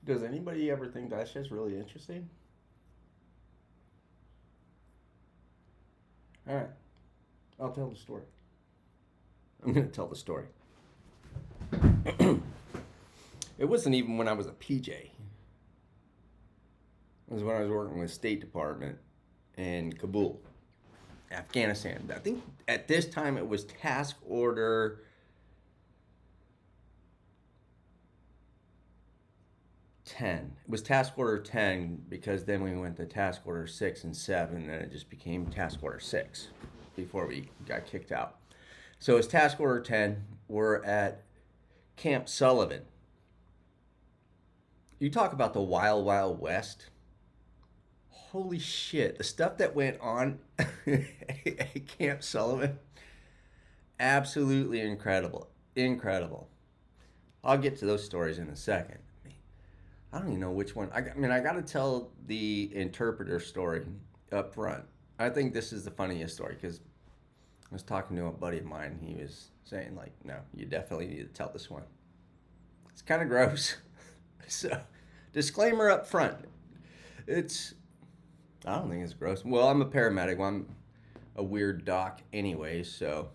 Does anybody ever think that's just really interesting? All right, I'll tell the story. I'm going to tell the story. It wasn't even when I was a PJ. It was when I was working with State Department in Kabul, Afghanistan. I think at this time it was Task Order 10. It was Task Order 10 because then we went to Task Order 6 and 7, and then it just became Task Order 6 before we got kicked out. So it's Task Order 10. We're at Camp Sullivan. You talk about the Wild Wild West. Holy shit. The stuff that went on at Camp Sullivan, absolutely incredible. Incredible. I'll get to those stories in a second. I don't even know which one. I mean, I got to tell the interpreter story up front. I think this is the funniest story because I was talking to a buddy of mine. He was saying, like, no, you definitely need to tell this one. It's kind of gross. So, disclaimer up front. It's, I don't think it's gross. Well, I'm a paramedic. Well, I'm a weird doc anyway, so.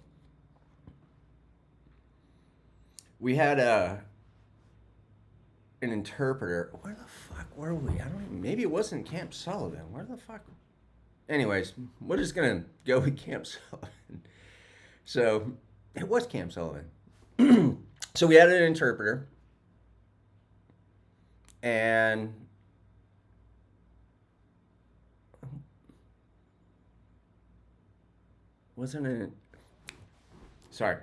We had an interpreter. Where the fuck were we? I don't even, maybe it wasn't Camp Sullivan. Where the fuck? Anyways, we're just gonna go with Camp Sullivan. So it was Camp Sullivan. So we had an interpreter, and wasn't an sorry,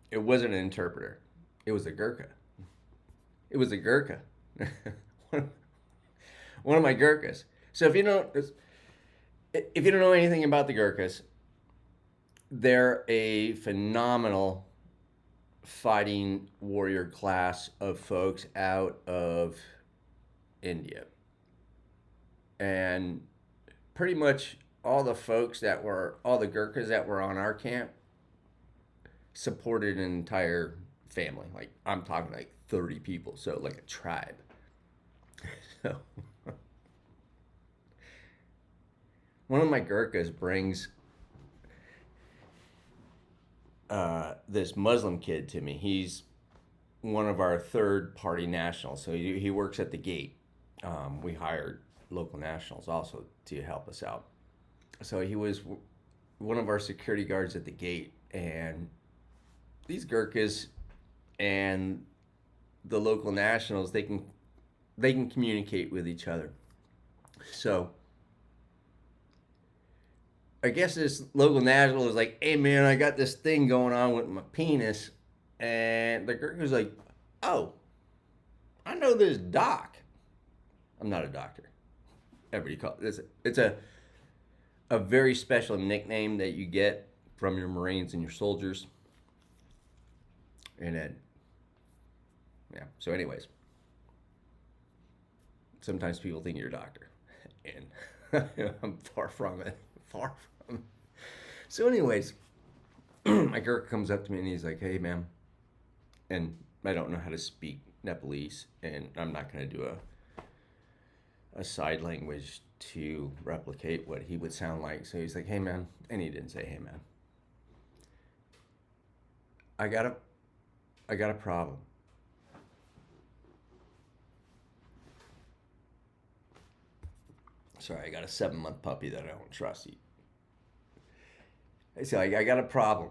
it wasn't an interpreter. It was a Gurkha. It was a Gurkha. One of my Gurkhas. So if you don't know anything about the Gurkhas, they're a phenomenal fighting warrior class of folks out of India. And pretty much all the Gurkhas that were on our camp supported an entire family. Like, I'm talking like 30 people, so like a tribe. So one of my Gurkhas brings this Muslim kid to me. He's one of our third party nationals, so he works at the gate. We hired local nationals also to help us out. So he was one of our security guards at the gate, and these Gurkhas and the local nationals, they can communicate with each other. So I guess this local national is like, hey man, I got this thing going on with my penis. And the girl was like, oh, I know this doc. I'm not a doctor. Everybody calls it. It's a very special nickname that you get from your Marines and your soldiers. And then, yeah. So, anyways, sometimes people think you're a doctor. And I'm far from it. Far from it. So, anyways, my Gurkha comes up to me and he's like, hey, man. And I don't know how to speak Nepalese, and I'm not going to do a side language to replicate what he would sound like. So he's like, hey, man. And he didn't say, hey, man. I got a problem. Sorry, I got a 7-month puppy that I don't trust. I say, I got a problem.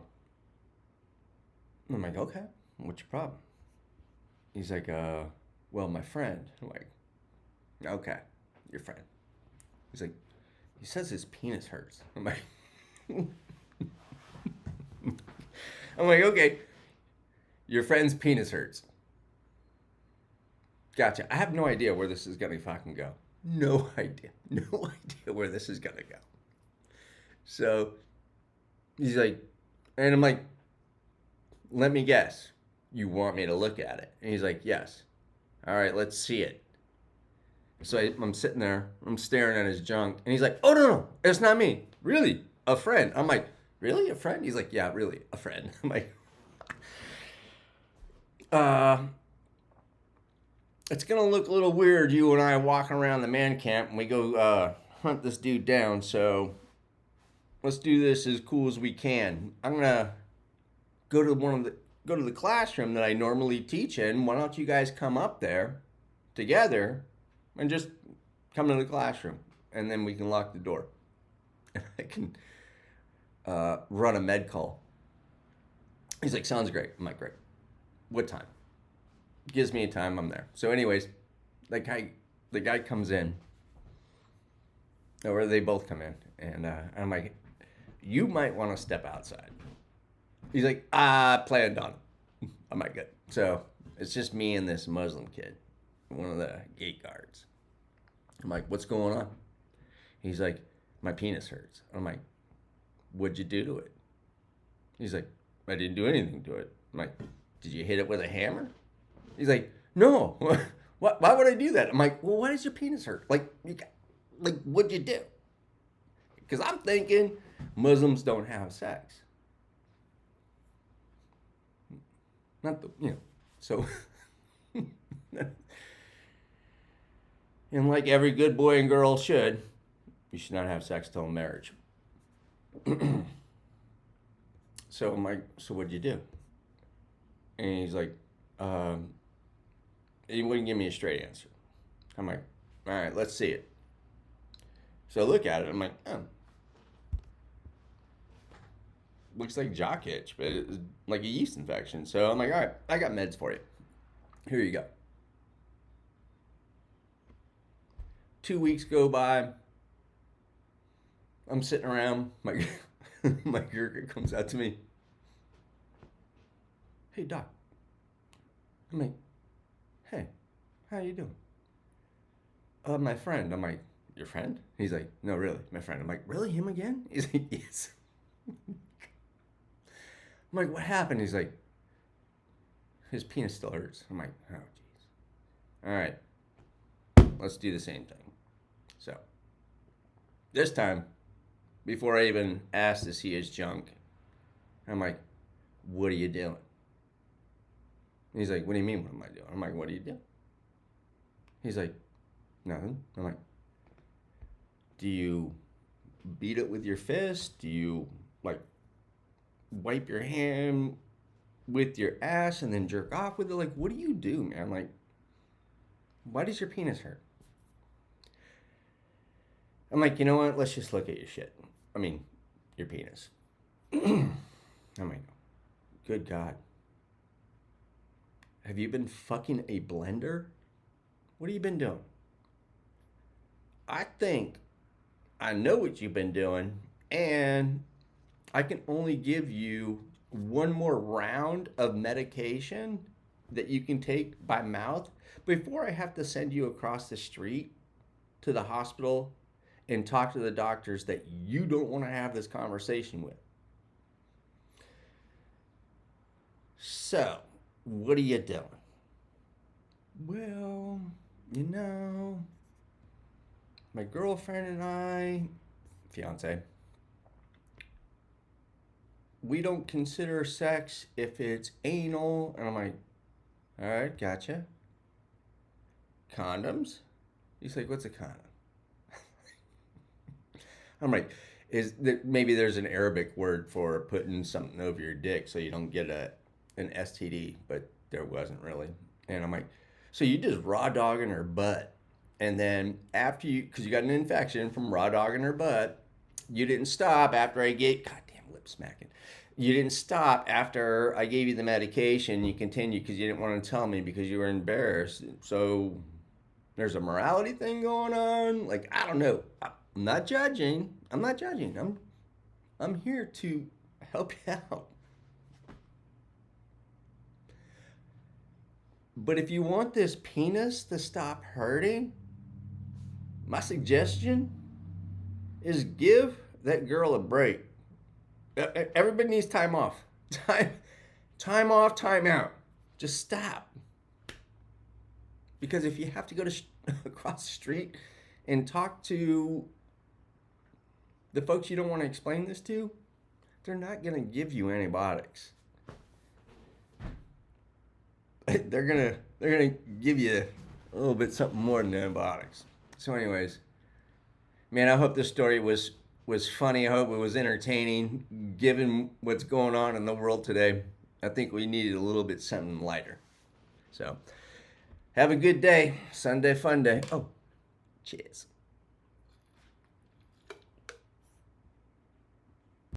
I'm like, okay, what's your problem? He's like, well, my friend. I'm like, okay, your friend. He's like, he says his penis hurts. I'm like, okay, your friend's penis hurts. Gotcha. I have no idea where this is gonna fucking go. No idea. No idea where this is gonna go. So he's like, and I'm like, let me guess. You want me to look at it? And he's like, yes. All right, let's see it. So I'm sitting there, I'm staring at his junk, and he's like, oh, no, it's not me. Really? A friend? I'm like, really? A friend? He's like, yeah, really, a friend. I'm like, it's gonna look a little weird, you and I walking around the man camp, and we go hunt this dude down. So let's do this as cool as we can. I'm gonna go to go to the classroom that I normally teach in. Why don't you guys come up there together and just come to the classroom, and then we can lock the door, and I can run a med call. He's like, sounds great. I'm like, great. What time? Gives me a time. I'm there. So, anyways, the guy comes in, or they both come in, and I'm like, you might want to step outside. He's like, I planned on it. I'm like, good. So it's just me and this Muslim kid, one of the gate guards. I'm like, what's going on? He's like, my penis hurts. I'm like, what'd you do to it? He's like, I didn't do anything to it. I'm like, did you hit it with a hammer? He's like, no. Why would I do that? I'm like, well, why does your penis hurt? Like, what'd you do? Because I'm thinking Muslims don't have sex. Not the, so. And like every good boy and girl should, you should not have sex till marriage. So I'm like, so what'd you do? And he's like, he wouldn't give me a straight answer. I'm like, all right, let's see it. So I look at it, I'm like, oh. Looks like jock itch, but it's like a yeast infection. So I'm like, all right, I got meds for you. Here you go. 2 weeks go by. I'm sitting around. My girl comes out to me. Hey, doc. I'm like, hey, how you doing? My friend. I'm like, your friend? He's like, no, really, my friend. I'm like, really, him again? He's like, yes. I'm like, what happened? He's like, his penis still hurts. I'm like, oh, jeez. All right, let's do the same thing. So, this time, before I even asked to see his junk, I'm like, what are you doing? And he's like, what do you mean, what am I doing? I'm like, what are you doing? He's like, nothing. I'm like, do you beat it with your fist? Do you, like, wipe your hand with your ass and then jerk off with it? Like, what do you do, man? Like, why does your penis hurt? I'm like, you know what? Let's just look at your shit. I mean, your penis. I'm like, good God. Have you been fucking a blender? What have you been doing? I think I know what you've been doing, and I can only give you one more round of medication that you can take by mouth before I have to send you across the street to the hospital and talk to the doctors that you don't want to have this conversation with. So, what are you doing? Well, my girlfriend and I, fiance, we don't consider sex if it's anal. And I'm like, all right, gotcha. Condoms? He's like, what's a condom? I'm like, maybe there's an Arabic word for putting something over your dick so you don't get an STD, but there wasn't really. And I'm like, so you just raw dogging her butt, and then after because you got an infection from raw dogging her butt, you didn't stop after goddamn lip smacking. You didn't stop after I gave you the medication. You continued because you didn't want to tell me because you were embarrassed. So there's a morality thing going on. Like, I don't know. I'm not judging. I'm here to help you out. But if you want this penis to stop hurting, my suggestion is give that girl a break. Everybody needs time off. Time off, time out. Just stop. Because if you have to go across the street and talk to the folks you don't want to explain this to, they're not going to give you antibiotics. They're gonna give you a little bit something more than antibiotics. So, anyways, man, I hope this story was funny. I hope it was entertaining. Given what's going on in the world today, I think we needed a little bit something lighter. So, have a good day. Sunday fun day. Oh, cheers.